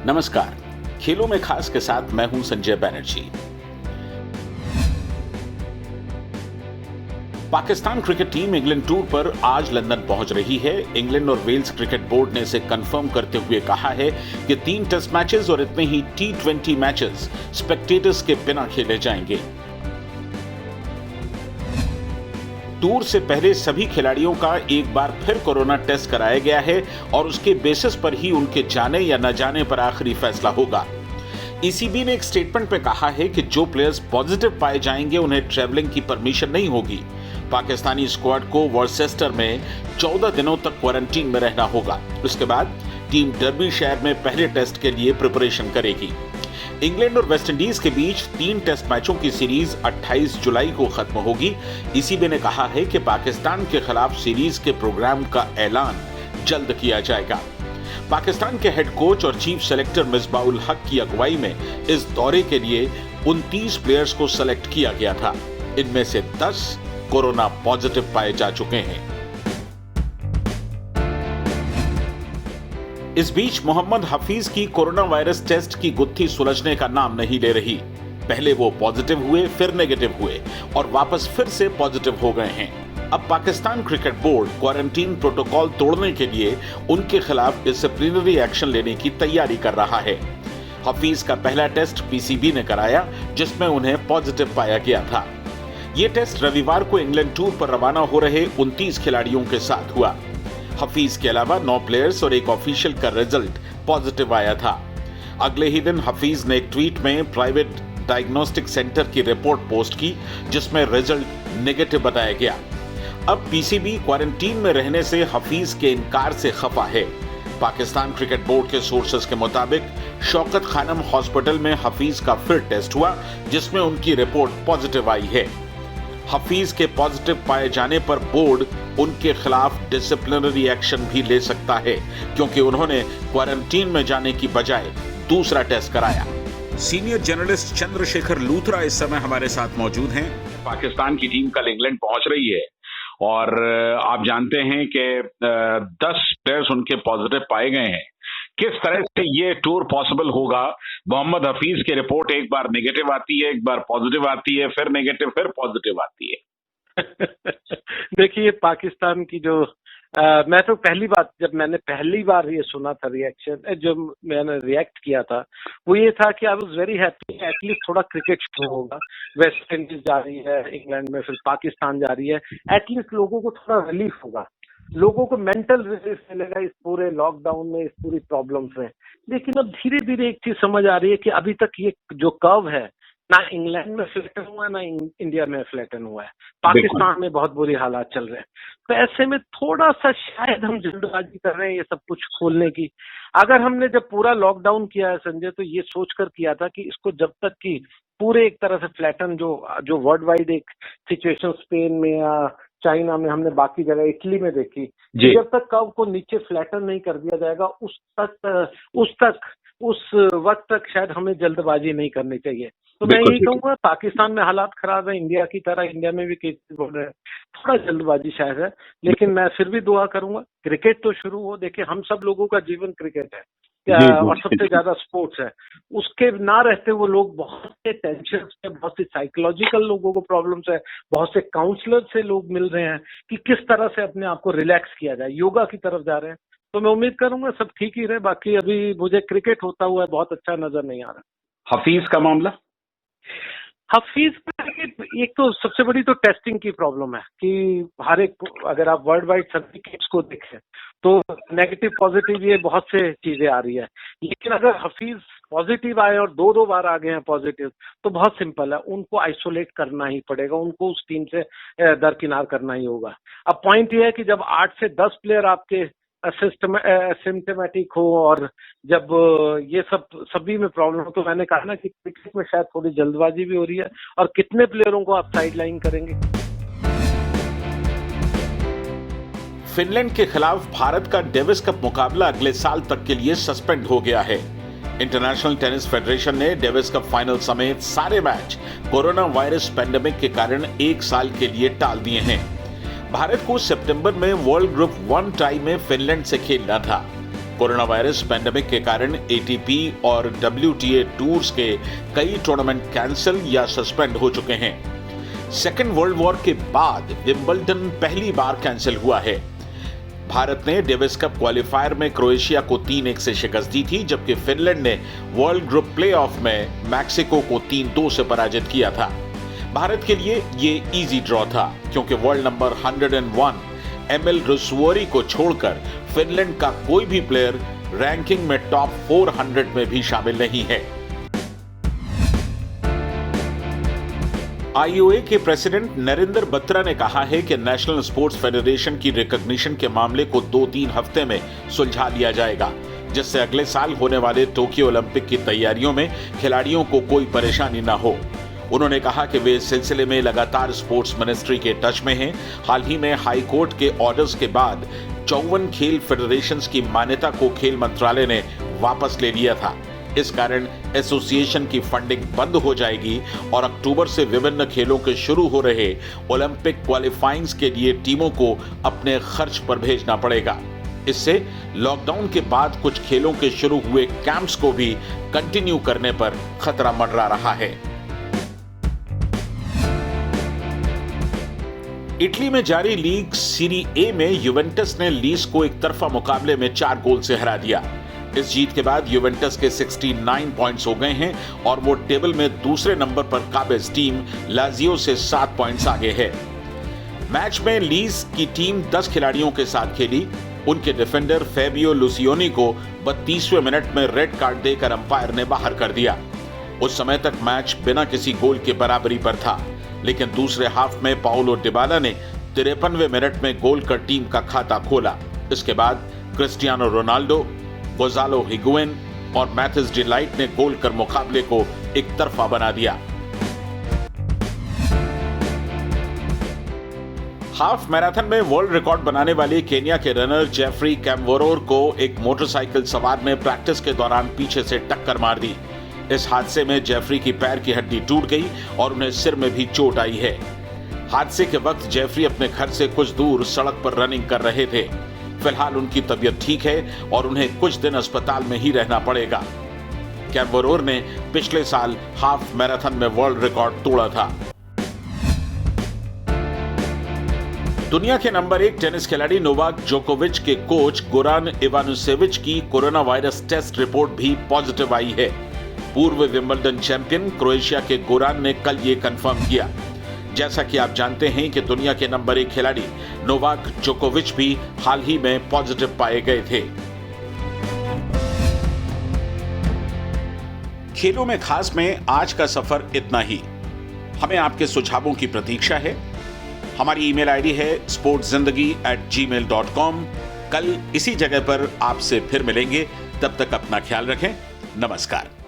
नमस्कार, खेलों में खास के साथ मैं हूं Sanjay Banerjee. Pakistan cricket team England tour पर आज लंदन पहुंच रही है। इंग्लैंड और वेल्स क्रिकेट बोर्ड ने इसे कंफर्म करते हुए कहा है कि 3 टेस्ट मैचेस और इतने ही T20 मैचेस स्पेक्टेटर्स के बिना खेले जाएंगे। टूर से पहले सभी खिलाड़ियों का एक बार फिर कोरोना टेस्ट कराया गया है और उसके बेसिस पर ही उनके जाने या न जाने पर आखिरी फैसला होगा। ईसीबी ने एक स्टेटमेंट में कहा है कि जो प्लेयर्स पॉजिटिव पाए जाएंगे उन्हें ट्रैवलिंग की परमिशन नहीं होगी। पाकिस्तानी स्क्वाड को वर्सेस्टर में 14 दिनों तक क्वारंटीन में रहना होगा। उसके बाद टीम डर्बी शहर में पहले टेस्ट के लिए प्रिपरेशन करेगी। इंग्लैंड और वेस्टइंडीज के बीच 3 टेस्ट मैचों की सीरीज 28 जुलाई को खत्म होगी। ईसीबी ने कहा है कि पाकिस्तान के खिलाफ सीरीज के प्रोग्राम का ऐलान जल्द किया जाएगा। पाकिस्तान के हेड कोच और चीफ सेलेक्टर मिसबाउल हक की अगुवाई में इस दौरे के लिए 29 प्लेयर्स को सेलेक्ट किया गया था। इनमें से 10 कोरोना पॉजिटिव पाए जा चुके हैं। इस बीच मोहम्मद हफीज की कोरोना वायरस टेस्ट की गुत्थी सुलझने का नाम नहीं ले रही। पहले वो पॉजिटिव हुए, फिर नेगेटिव हुए और वापस फिर से पॉजिटिव हो गए हैं। अब Pakistan cricket board quarantine protocol तोड़ने के लिए उनके खिलाफ डिसिप्लिनरी एक्शन लेने की तैयारी कर रहा है। हफीज का पहला टेस्ट पीसीबी ने कराया, जिसमें उन्हें पॉजिटिव पाया गया था। ये टेस्ट रविवार को इंग्लैंड टूर पर रवाना हो रहे 29 खिलाड़ियों के साथ हुआ। हफीज के अलावा 9 प्लेयर्स और एक ऑफिशियल का रिजल्ट पॉजिटिव आया था। अगले ही दिन हफीज ने एक ट्वीट में प्राइवेट डायग्नोस्टिक सेंटर की रिपोर्ट पोस्ट की, जिसमें रिजल्ट नेगेटिव बताया गया। अब पीसीबी क्वारंटीन में रहने से हफीज के इनकार से खफा है। पाकिस्तान क्रिकेट बोर्ड के सोर्सेस के मुताबिक शौकत खानम हॉस्पिटल में हफीज का फिर टेस्ट हुआ, जिसमें उनकी रिपोर्ट पॉजिटिव आई है। हफीज के पॉजिटिव पाए जाने पर बोर्ड उनके खिलाफ डिसिप्लिनरी एक्शन भी ले सकता है, क्योंकि उन्होंने क्वारंटीन में जाने की बजाय दूसरा टेस्ट कराया। सीनियर जर्नलिस्ट चंद्रशेखर लूथरा इस समय हमारे साथ मौजूद हैं। पाकिस्तान की टीम कल इंग्लैंड पहुंच रही है और आप जानते हैं कि 10 प्लेयर्स उनके पॉजिटिव पाए गए हैं। किस तरह से ये टूर पॉसिबल होगा? मोहम्मद हफीज की रिपोर्ट एक बार नेगेटिव आती है, एक बार पॉजिटिव आती है, फिर नेगेटिव, फिर पॉजिटिव आती है। देखिए, पाकिस्तान की जो मैं तो मैंने पहली बार ये सुना था रिएक्शन, जो मैंने रिएक्ट किया था वो ये था कि I was very happy, at least थोड़ा क्रिकेट शुरू होगा। वेस्ट इंडीज जा रही है इंग्लैंड में, फिर पाकिस्तान जा रही है, एटलीस्ट लोगों को थोड़ा रिलीफ होगा, लोगों को मेंटल रिलीफ मिलेगा इस पूरे लॉकडाउन में, इस पूरी प्रॉब्लम से। लेकिन अब धीरे धीरे एक चीज समझ आ रही है कि अभी तक ये जो कर्व है ना इंग्लैंड में फ्लैटन हुआ है, ना इंडिया में फ्लैटन हुआ है। पाकिस्तान में बहुत बुरी हालात चल रहे हैं। तो ऐसे में थोड़ा सा शायद हम जल्दबाजी कर रहे हैं ये सब कुछ खोलने की। अगर हमने जब पूरा लॉकडाउन किया है संजय, तो ये सोचकर किया था कि इसको जब तक कि पूरे एक तरह से फ्लैटन, जो वर्ल्ड वाइड एक सिचुएशन स्पेन में या चाइना में, हमने बाकी जगह इटली में देखी, जब तक कर्व को नीचे फ्लैटन नहीं कर दिया जाएगा उस वक्त तक शायद हमें जल्दबाजी नहीं करनी चाहिए। तो मैं यही कहूँगा, पाकिस्तान में हालात खराब है, इंडिया की तरह इंडिया में भी केसेस बढ़ रहे हैं, थोड़ा जल्दबाजी शायद है, लेकिन मैं फिर भी दुआ करूंगा क्रिकेट तो शुरू हो। देखिए, हम सब लोगों का जीवन क्रिकेट है और सबसे ज्यादा स्पोर्ट्स है। उसके ना रहते हुए लोग बहुत से टेंशन से, बहुत सी साइकोलॉजिकल लोगों को प्रॉब्लम्स है, बहुत से काउंसलर से लोग मिल रहे हैं कि किस तरह से अपने आप को रिलैक्स किया जाए, योगा की तरफ जा रहे हैं। तो मैं उम्मीद करूंगा सब ठीक ही रहे। बाकी अभी मुझे क्रिकेट होता हुआ बहुत अच्छा नजर नहीं आ रहा। हफीज का मामला, हफीज एक तो सबसे बड़ी तो टेस्टिंग की प्रॉब्लम है कि हर एक, अगर आप वर्ल्ड वाइड सर्टिफिकेट्स को देखें तो नेगेटिव पॉजिटिव ये बहुत से चीजें आ रही है। लेकिन अगर हफीज पॉजिटिव आए और 2 बार आ गए हैं पॉजिटिव, तो बहुत सिंपल है, उनको आइसोलेट करना ही पड़ेगा, उनको उस टीम से दरकिनार करना ही होगा। अब पॉइंट ये है कि जब 8 से 10 प्लेयर आपके सिम्टोमेटिक हो और जब ये सब सभी में प्रॉब्लम हो, तो मैंने कहा ना कि क्रिकेट में शायद थोड़ी जल्दबाजी भी हो रही है। और कितने प्लेयरों को आप साइड लाइन करेंगे? फिनलैंड के खिलाफ भारत का डेविस कप मुकाबला अगले साल तक के लिए सस्पेंड हो गया है। इंटरनेशनल टेनिस फेडरेशन ने डेविस कप फाइनल समेत सारे मैच कोरोना वायरस पैंडेमिक के कारण 1 साल के लिए टाल दिए हैं। भारत को सितंबर में वर्ल्ड ग्रुप 1 टाई में फिनलैंड से खेलना था। कोरोना वायरस पैंडेमिक के कारण एटीपी और WTA टूर्स के कई टूर्नामेंट कैंसिल या सस्पेंड हो चुके हैं। सेकेंड वर्ल्ड वॉर के बाद विंबलडन पहली बार कैंसिल हुआ है। भारत ने डेविस कप क्वालिफायर में क्रोएशिया को 3-1 से शिकस्त दी थी, जबकि फिनलैंड ने वर्ल्ड ग्रुप प्लेऑफ में मैक्सिको को 3-2 से पराजित किया था। भारत के लिए ये इजी ड्रॉ था, क्योंकि वर्ल्ड नंबर 101 एमिल रुस्वोरी को छोड़कर फिनलैंड का कोई भी प्लेयर रैंकिंग में टॉप 400 में भी शामिल नहीं है। IOA के प्रेसिडेंट नरेंद्र बत्रा ने कहा है कि नेशनल स्पोर्ट्स फेडरेशन की रिकॉग्निशन के मामले को 2-3 हफ्ते में सुलझा लिया जाएगा, जिससे अगले साल होने वाले टोक्यो ओलंपिक की तैयारियों में खिलाड़ियों को कोई परेशानी न हो। उन्होंने कहा कि वे इस सिलसिले में लगातार स्पोर्ट्स मिनिस्ट्री के टच में हैं। हाल ही में हाई कोर्ट के ऑर्डर्स के बाद 54 खेल फेडरेशंस की मान्यता को खेल मंत्रालय ने वापस ले लिया था। इस कारण एसोसिएशन की फंडिंग बंद हो जाएगी और अक्टूबर से विभिन्न खेलों के शुरू हो रहे ओलंपिक क्वालिफाइंग्स के लिए टीमों को अपने खर्च पर भेजना पड़ेगा। इससे लॉकडाउन के बाद कुछ खेलों के शुरू हुए कैंप्स को भी कंटिन्यू करने पर खतरा मंडरा रहा है। इटली में जारी लीग सीरी ए में यूवेंटस ने लीस को एक तरफा मुकाबले में 4 गोल से हरा दिया। इस जीत के बाद यूवेंटस के 69 पॉइंट्स हो गए हैं और वो टेबल में दूसरे नंबर पर काबिज टीम लाजियो से 7 पॉइंट्स आगे है। मैच में लीस की टीम 10 खिलाड़ियों के साथ खेली। उनके डिफेंडर फेबियो लुसियोनी को 32वें मिनट में रेड कार्ड देकर अंपायर ने बाहर कर दिया। उस समय तक मैच बिना किसी गोल के बराबरी पर था, लेकिन दूसरे हाफ में पाउलो डिबाला ने 53वें मिनट में गोल कर टीम का खाता खोला। इसके बाद क्रिस्टियानो रोनाल्डो, गोजालो हिगुएन और मैथिस डिलाइट ने गोल कर मुकाबले को एक तरफा बना दिया। हाफ मैराथन में वर्ल्ड रिकॉर्ड बनाने वाले केन्या के रनर जेफरी कैम्वोरोर को एक मोटरसाइकिल सवार ने प्रैक्टिस के दौरान पीछे से टक्कर मार दी। इस हादसे में जेफरी की पैर की हड्डी टूट गई और उन्हें सिर में भी चोट आई है। हादसे के वक्त जेफरी अपने घर से कुछ दूर सड़क पर रनिंग कर रहे थे। फिलहाल उनकी तबीयत ठीक है और उन्हें कुछ दिन अस्पताल में ही रहना पड़ेगा। कैम्वोरोर ने पिछले साल हाफ मैराथन में वर्ल्ड रिकॉर्ड तोड़ा था। दुनिया के नंबर 1 टेनिस खिलाड़ी नोवाक जोकोविच के कोच गोरान इवानुसेविच की कोरोना वायरस टेस्ट रिपोर्ट भी पॉजिटिव आई है। पूर्व विंबलडन चैंपियन क्रोएशिया के गोरान ने कल ये कंफर्म किया। जैसा कि आप जानते हैं कि दुनिया के नंबर 1 खिलाड़ी नोवाक जोकोविच भी हाल ही में पॉजिटिव पाए गए थे। खेलों में खास में आज का सफर इतना ही। हमें आपके सुझावों की प्रतीक्षा है। हमारी ईमेल आईडी है sportszindagi@gmail.com। कल इसी जगह पर आपसे फिर मिलेंगे। तब तक अपना ख्याल रखें। नमस्कार।